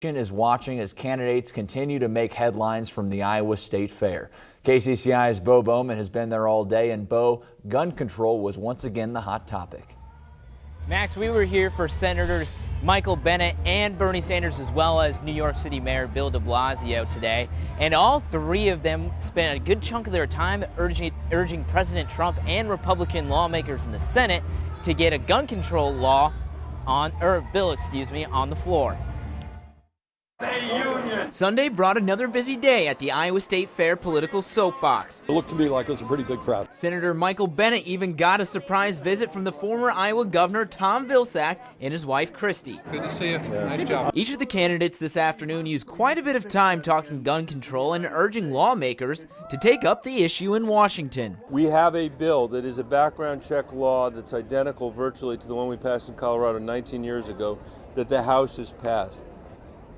Is watching as candidates continue to make headlines from the Iowa State Fair. KCCI's Bo Bowman has been there all day, and Bo, gun control was once again the hot topic. Max, we were here for Senators Michael Bennet and Bernie Sanders, as well as New York City Mayor Bill de Blasio today, and all three of them spent a good chunk of their time urging President Trump and Republican lawmakers in the Senate to get a gun control bill on the floor. Sunday brought another busy day at the Iowa State Fair political soapbox. It looked to me like it was a pretty big crowd. Senator Michael Bennet even got a surprise visit from the former Iowa Governor Tom Vilsack and his wife Christy. Good to see you. Nice job. Each of the candidates this afternoon used quite a bit of time talking gun control and urging lawmakers to take up the issue in Washington. We have a bill that is a background check law that's identical virtually to the one we passed in Colorado 19 years ago that the House has passed.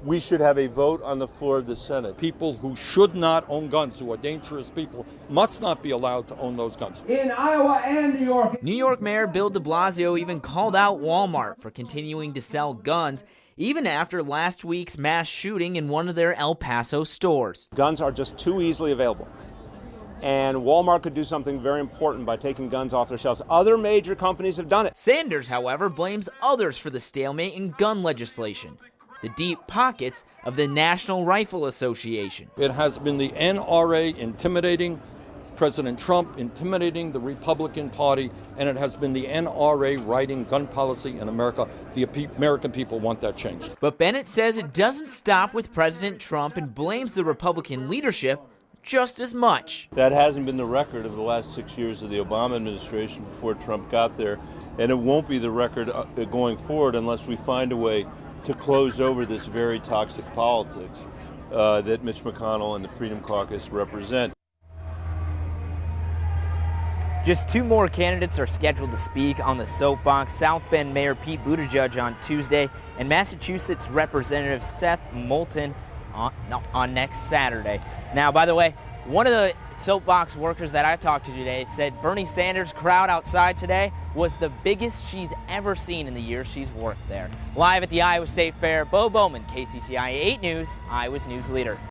We should have a vote on the floor of the Senate. People who should not own guns, who are dangerous people, must not be allowed to own those guns. In Iowa and New York. New York Mayor Bill de Blasio even called out Walmart for continuing to sell guns, even after last week's mass shooting in one of their El Paso stores. Guns are just too easily available. And Walmart could do something very important by taking guns off their shelves. Other major companies have done it. Sanders, however, blames others for the stalemate in gun legislation. The deep pockets of the National Rifle Association. It has been the NRA intimidating President Trump, intimidating the Republican Party, and it has been the NRA writing gun policy in America. The American people want that changed. But Bennet says it doesn't stop with President Trump and blames the Republican leadership just as much. That hasn't been the record of the last 6 years of the Obama administration before Trump got there, and it won't be the record going forward unless we find a way to close over this very toxic politics that Mitch McConnell and the Freedom Caucus represent. Just two more candidates are scheduled to speak on the soapbox: South Bend Mayor Pete Buttigieg on Tuesday and Massachusetts Representative Seth Moulton on next Saturday. Now, by the way, one of the soapbox workers that I talked to today said Bernie Sanders' crowd outside today was the biggest she's ever seen in the years she's worked there. Live at the Iowa State Fair, Bo Bowman, KCCI 8 News, Iowa's news leader.